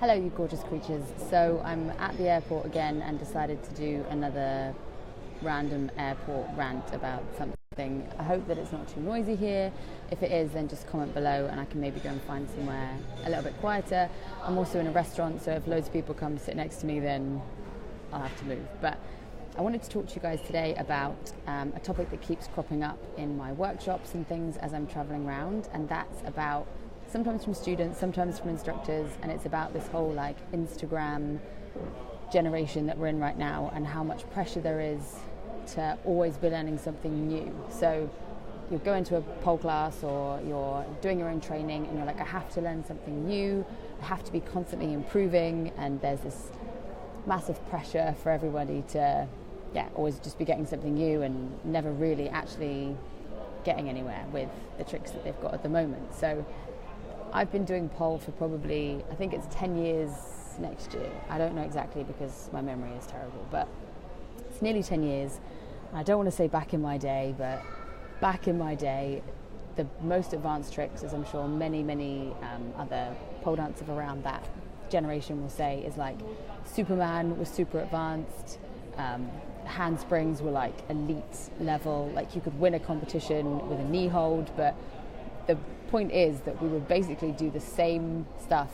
Hello, you gorgeous creatures. So I'm at the airport again and decided to do another random airport rant about something. I hope that it's not too noisy here. If it is, then just comment below and I can maybe go and find somewhere a little bit quieter. I'm also in a restaurant, so if loads of people come sit next to me, then I'll have to move. But I wanted to talk to you guys today about a topic that keeps cropping up in my workshops and things as I'm traveling around, and that's about sometimes from students, sometimes from instructors, and it's about this whole Instagram generation that we're in right now and how much pressure there is to always be learning something new. So you'll go into a pole class or you're doing your own training and you're like, I have to learn something new, I have to be constantly improving, and there's this massive pressure for everybody to always just be getting something new and never really actually getting anywhere with the tricks that they've got at the moment. So I've been doing pole for probably, I think it's 10 years next year. I don't know exactly because my memory is terrible, but it's nearly 10 years. I don't want to say back in my day, but back in my day, the most advanced tricks, as I'm sure many other pole dancers around that generation will say, is like Superman was super advanced, handsprings were like elite level, like you could win a competition with a knee hold, but the point is that we would basically do the same stuff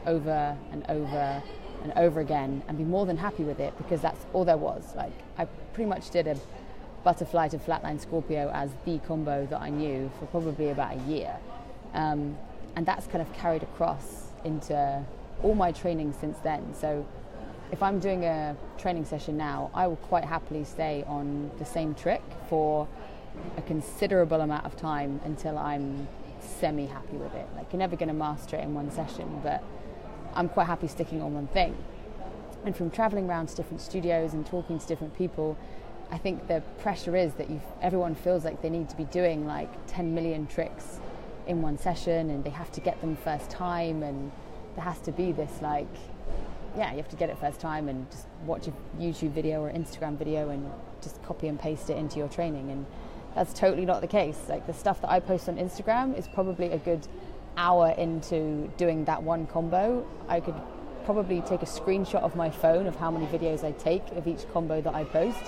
over and over and over again and be more than happy with it because that's all there was. Like I pretty much did a butterfly to flatline Scorpio as the combo that I knew for probably about a year, and that's kind of carried across into all my training since then. So if I'm doing a training session now, I will quite happily stay on the same trick for a considerable amount of time until I'm semi-happy with it. Like, you're never going to master it in one session, but I'm quite happy sticking on one thing. And from traveling around to different studios and talking to different people, I think the pressure is that everyone feels like they need to be doing like 10 million tricks in one session and they have to get them first time, and there has to be this you have to get it first time and just watch a YouTube video or Instagram video and just copy and paste it into your training. And that's totally not the case. Like, the stuff that I post on Instagram is probably a good hour into doing that one combo. I could probably take a screenshot of my phone of how many videos I take of each combo that I post,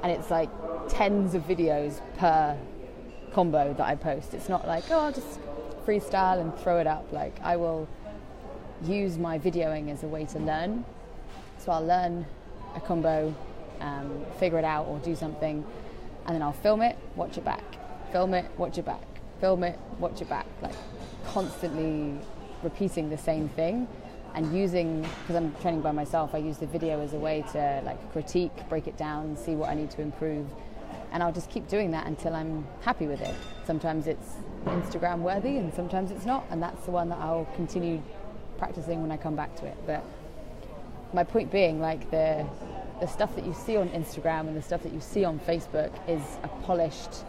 and it's like tens of videos per combo that I post. It's not like, I'll just freestyle and throw it up. Like, I will use my videoing as a way to learn. So I'll learn a combo, figure it out or do something, and then I'll film it, watch it back, film it, watch it back, film it, watch it back, like constantly repeating the same thing. And because I'm training by myself, I use the video as a way to critique, break it down, see what I need to improve, and I'll just keep doing that until I'm happy with it. Sometimes it's Instagram worthy and sometimes it's not, and that's the one that I'll continue practicing when I come back to it. But my point being, the stuff that you see on Instagram and the stuff that you see on Facebook is a polished,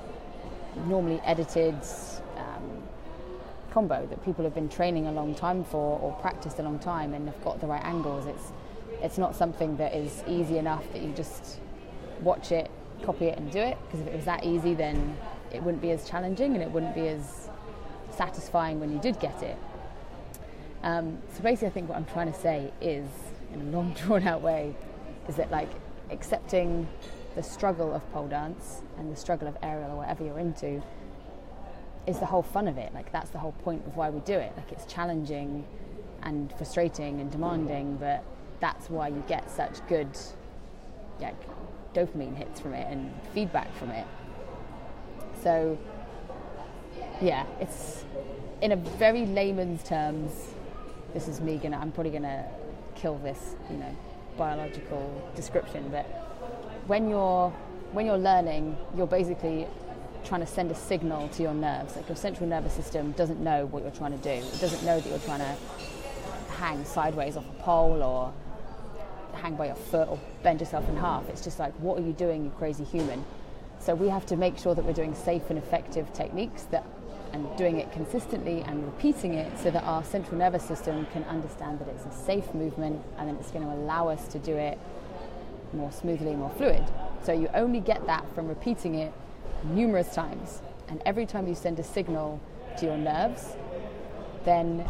normally edited combo that people have been training a long time for or practiced a long time and have got the right angles. It's not something that is easy enough that you just watch it, copy it and do it, because if it was that easy, then it wouldn't be as challenging and it wouldn't be as satisfying when you did get it. So basically, I think what I'm trying to say is, in a long drawn out way, is that accepting the struggle of pole dance and the struggle of aerial or whatever you're into is the whole fun of it. That's the whole point of why we do it. It's challenging and frustrating and demanding, but that's why you get such good dopamine hits from it and feedback from it. So it's, in a very layman's terms, this is me I'm probably gonna kill this biological description, but when you're learning, you're basically trying to send a signal to your nerves. Your central nervous system doesn't know what you're trying to do. It doesn't know that you're trying to hang sideways off a pole or hang by your foot or bend yourself in half. It's just what are you doing, you crazy human? So we have to make sure that we're doing safe and effective techniques and doing it consistently and repeating it so that our central nervous system can understand that it's a safe movement, and then it's going to allow us to do it more smoothly, more fluid. So you only get that from repeating it numerous times, and every time you send a signal to your nerves, then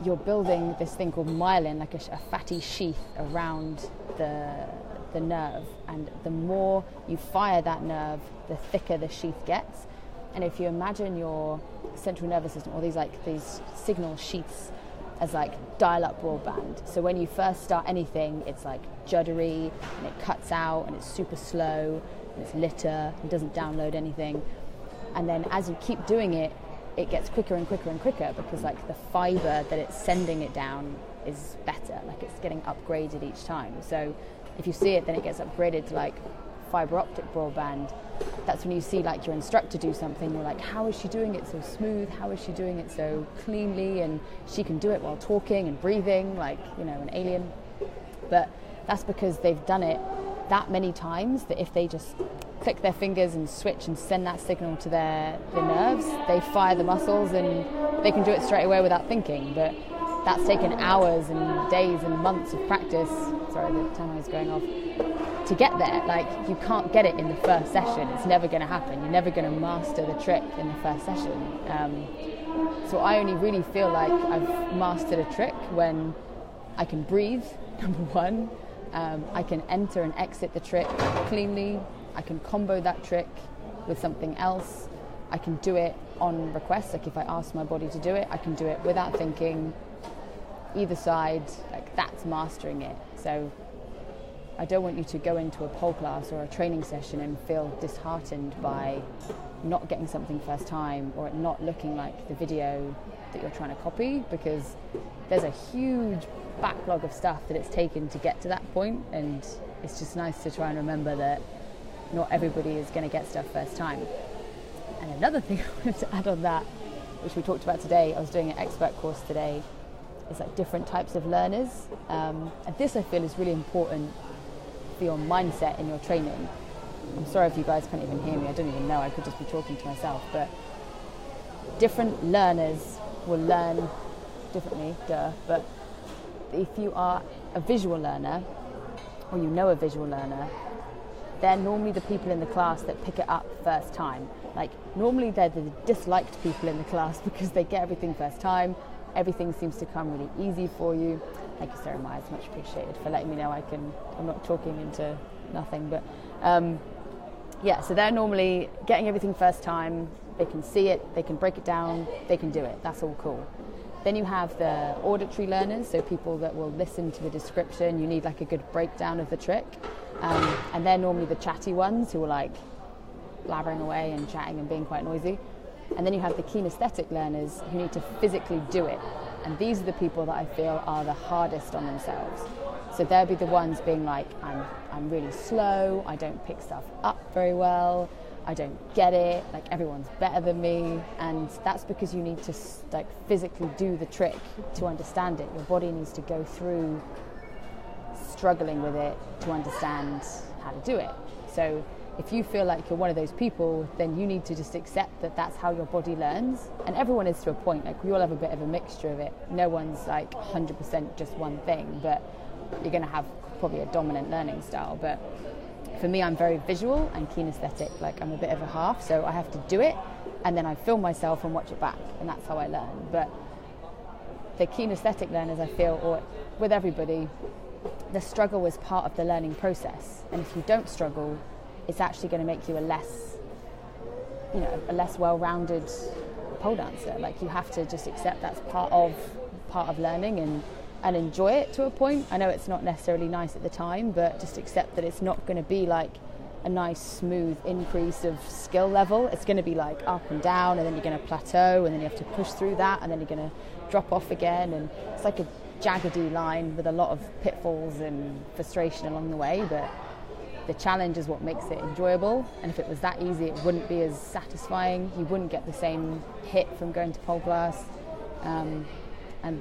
you're building this thing called myelin, like a fatty sheath around the nerve, and the more you fire that nerve, the thicker the sheath gets. And if you imagine your central nervous system, or these signal sheaths, as like dial-up broadband. So when you first start anything, it's like juddery, and it cuts out, and it's super slow, and it's litter, and doesn't download anything. And then as you keep doing it, it gets quicker and quicker and quicker, because like the fiber that it's sending it down is better, like it's getting upgraded each time. So if you see it, then it gets upgraded to like fiber optic broadband. That's when you see like your instructor do something, you're like, how is she doing it so smooth? How is she doing it so cleanly? And she can do it while talking and breathing, like, you know, an alien. But that's because they've done it that many times that if they just click their fingers and switch and send that signal to the nerves, they fire the muscles and they can do it straight away without thinking. But that's taken hours and days and months of practice. Sorry, the timer is going off. To get there, like, you can't get it in the first session. It's never going to happen. You're never going to master the trick in the first session. So I only really feel like I've mastered a trick when I can breathe, number one. I can enter and exit the trick cleanly. I can combo that trick with something else. I can do it on request. Like if I ask my body to do it, I can do it without thinking. Either side, like, that's mastering it. So I don't want you to go into a pole class or a training session and feel disheartened by not getting something first time, or it not looking like the video that you're trying to copy, because there's a huge backlog of stuff that it's taken to get to that point, and it's just nice to try and remember that not everybody is going to get stuff first time. And another thing I wanted to add on that, which we talked about today, I was doing an expert course today, is like different types of learners. And this I feel is really important for your mindset in your training. I'm sorry if you guys can't even hear me, I don't even know, I could just be talking to myself, but different learners will learn differently, but if you are a visual learner, or you know a visual learner, they're normally the people in the class that pick it up first time. Like, normally they're the disliked people in the class because they get everything first time, everything seems to come really easy for you. Thank you, Sarah Myers, much appreciated for letting me know I'm not talking into nothing, but yeah, so they're normally getting everything first time, they can see it, they can break it down, they can do it, that's all cool. Then you have the auditory learners, so people that will listen to the description, you need like a good breakdown of the trick, and they're normally the chatty ones who are like blabbering away and chatting and being quite noisy. And then you have the kinesthetic learners who need to physically do it, and these are the people that I feel are the hardest on themselves. So they'll be the ones being like, I'm really slow, I don't pick stuff up very well, I don't get it, like everyone's better than me. And that's because you need to like physically do the trick to understand it. Your body needs to go through struggling with it to understand how to do it. So if you feel like you're one of those people, then you need to just accept that that's how your body learns. And everyone is to a point, like we all have a bit of a mixture of it. No one's like 100% just one thing, but you're going to have probably a dominant learning style. But for me, I'm very visual and kinesthetic, like I'm a bit of a half, so I have to do it and then I film myself and watch it back, and that's how I learn. But the kinesthetic learners, I feel, or with everybody, the struggle is part of the learning process. And if you don't struggle, it's actually going to make you a less well-rounded pole dancer. Like, you have to just accept that's part of learning and enjoy it to a point. I know it's not necessarily nice at the time, but just accept that it's not going to be like a nice smooth increase of skill level. It's going to be like up and down, and then you're going to plateau, and then you have to push through that, and then you're going to drop off again, and it's like a jaggedy line with a lot of pitfalls and frustration along the way. But the challenge is what makes it enjoyable, and if it was that easy, it wouldn't be as satisfying. You wouldn't get the same hit from going to pole class, and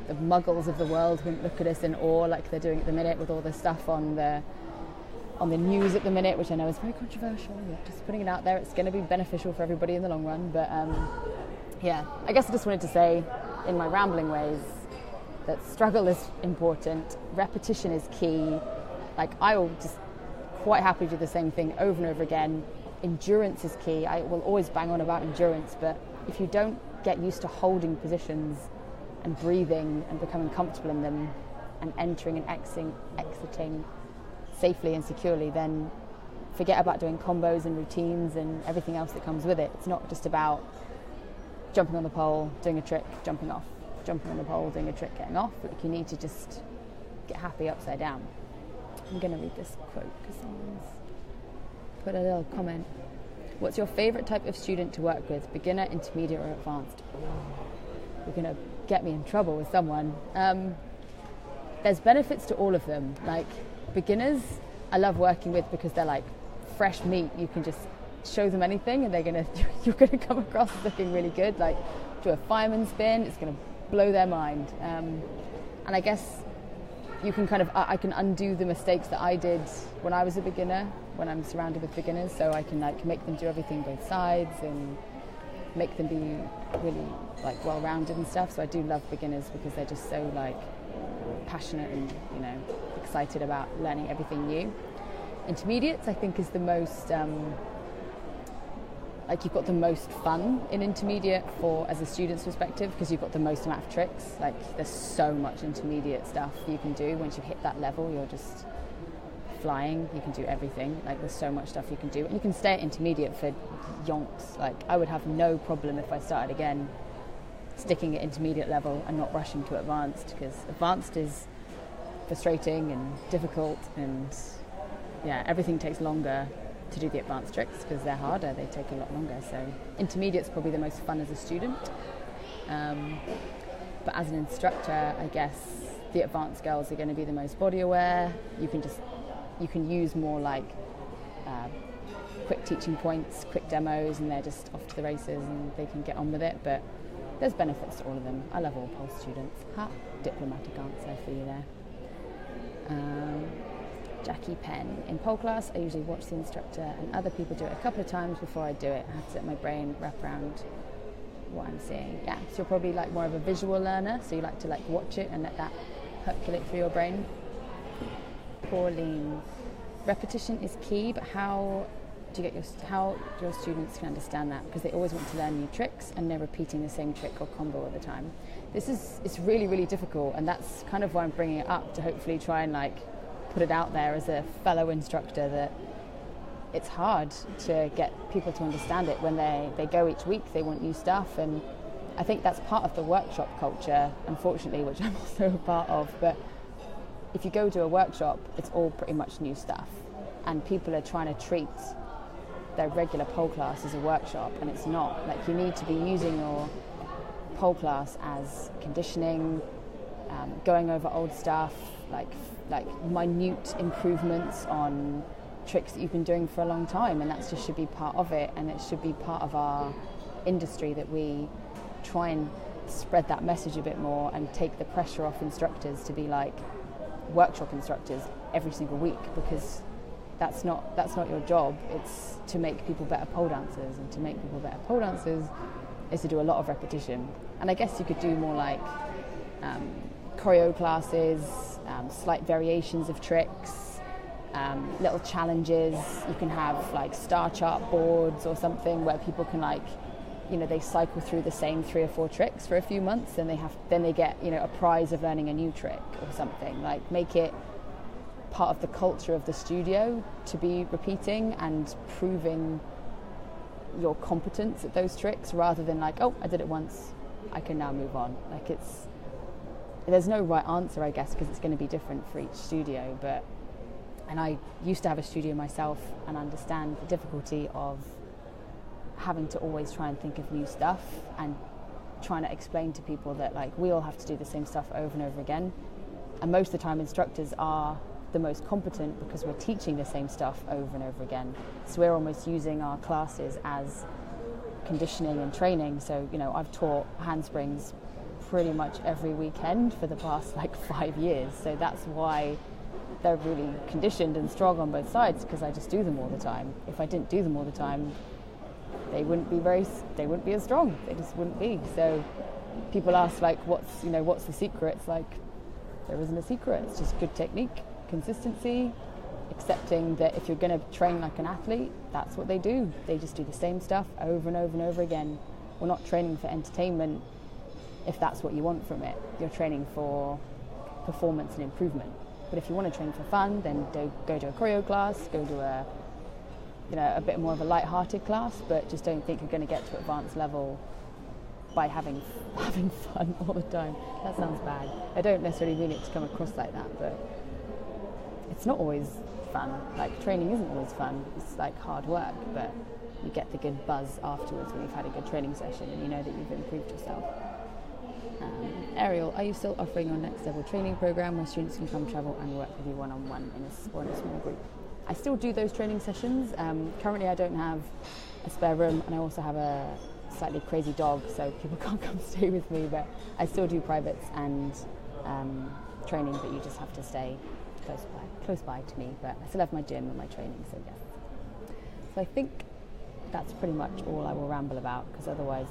the muggles of the world wouldn't look at us in awe like they're doing at the minute with all the stuff on the news at the minute, which I know is very controversial. But just putting it out there, it's going to be beneficial for everybody in the long run. But yeah, I guess I just wanted to say, in my rambling ways, that struggle is important, repetition is key. Like, I will just quite happily do the same thing over and over again. Endurance is key. I will always bang on about endurance, but if you don't get used to holding positions and breathing and becoming comfortable in them and entering and exiting safely and securely, then forget about doing combos and routines and everything else that comes with it. It's not just about jumping on the pole, doing a trick, jumping off, jumping on the pole, doing a trick, getting off. Like, you need to just get happy upside down. I'm going to read this quote because someone's put a little comment. What's your favorite type of student to work with? Beginner, intermediate, or advanced? You're going to get me in trouble with someone. There's benefits to all of them. Like, beginners, I love working with because they're like fresh meat. You can just show them anything and you're gonna come across as looking really good. Like, do a fireman spin, it's gonna blow their mind. And I guess you can I can undo the mistakes that I did when I was a beginner, when I'm surrounded with beginners, so I can like make them do everything both sides and make them be really like well-rounded and stuff. So I do love beginners because they're just so like passionate and, you know, excited about learning everything new. Intermediates, I think, is the most like, you've got the most fun in intermediate as a student's perspective, because you've got the most amount of tricks. Like, there's so much intermediate stuff you can do. Once you hit that level, you're just flying. You can do everything. Like, there's so much stuff you can do, and you can stay at intermediate for yonks. Like, I would have no problem if I started again sticking at intermediate level and not rushing to advanced, because advanced is frustrating and difficult, and yeah, everything takes longer to do the advanced tricks because they're harder, they take a lot longer. So intermediate's probably the most fun as a student, but as an instructor, I guess the advanced girls are going to be the most body aware. You can use more like quick teaching points, quick demos, and they're just off to the races and they can get on with it. But there's benefits to all of them. I love all pole students. Diplomatic answer for you there. Jackie Penn. In pole class, I usually watch the instructor and other people do it a couple of times before I do it. I have to let my brain wrap around what I'm seeing. Yeah, so you're probably like more of a visual learner, so you like to like watch it and let that percolate through your brain. Pauline. Repetition is key, but how your students can understand that, because they always want to learn new tricks and they're repeating the same trick or combo all the time. It's really, really difficult, and that's kind of why I'm bringing it up, to hopefully try and like put it out there as a fellow instructor that it's hard to get people to understand it. When they go each week, they want new stuff, and I think that's part of the workshop culture, unfortunately, which I'm also a part of. But if you go to a workshop, it's all pretty much new stuff, and people are trying to treat their regular pole class as a workshop, and it's not. Like, you need to be using your pole class as conditioning, going over old stuff, like minute improvements on tricks that you've been doing for a long time, and that just should be part of it, and it should be part of our industry, that we try and spread that message a bit more and take the pressure off instructors to be like workshop instructors every single week, because that's not your job. It's to make people better pole dancers, and to make people better pole dancers is to do a lot of repetition. And I guess you could do more like choreo classes, slight variations of tricks, little challenges. You can have like star chart boards or something where people can, like, you know, they cycle through the same 3 or 4 tricks for a few months, and then they get, you know, a prize of learning a new trick or something. Like, make it part of the culture of the studio to be repeating and proving your competence at those tricks, rather than like, oh, I did it once, I can now move on. Like, there's no right answer, I guess, because it's going to be different for each studio. And I used to have a studio myself and understand the difficulty of having to always try and think of new stuff and trying to explain to people that, like, we all have to do the same stuff over and over again. And most of the time instructors are the most competent because we're teaching the same stuff over and over again. So we're almost using our classes as conditioning and training. So, you know, I've taught handsprings pretty much every weekend for the past like 5 years. So that's why they're really conditioned and strong on both sides, because I just do them all the time. If I didn't do them all the time, they wouldn't be as strong. They just wouldn't be. So people ask, like, what's the secret? It's like, there isn't a secret. It's just good technique, consistency, accepting that if you're going to train like an athlete, that's what they do. They just do the same stuff over and over and over again. We're not training for entertainment. if that's what you want from it. You're training for performance and improvement. But if you want to train for fun, then go to a choreo class, go to a bit more of a light-hearted class, but just don't think you're going to get to advanced level by having fun all the time. That sounds bad. I don't necessarily mean it to come across like that, but it's not always fun. Like, training isn't always fun. It's like hard work, but you get the good buzz afterwards when you've had a good training session and you know that you've improved yourself. Ariel, are you still offering your next level training program where students can come travel and work with you one-on-one or in a small group? I still do those training sessions. Currently I don't have a spare room, and I also have a slightly crazy dog, so people can't come stay with me, but I still do privates and training, but you just have to stay close by to me. But I still have my gym and my training, so yes. So I think that's pretty much all I will ramble about, because otherwise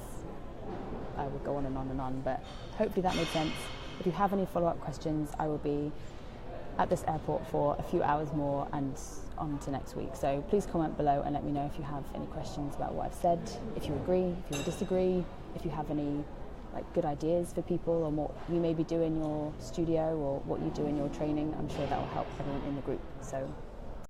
I will go on and on and on, but hopefully that made sense. If you have any follow-up questions, I will be at this airport for a few hours more and on to next week. So please comment below and let me know if you have any questions about what I've said, if you agree, if you disagree, if you have any good ideas for people or what you maybe do in your studio or what you do in your training. I'm sure that will help everyone in the group. So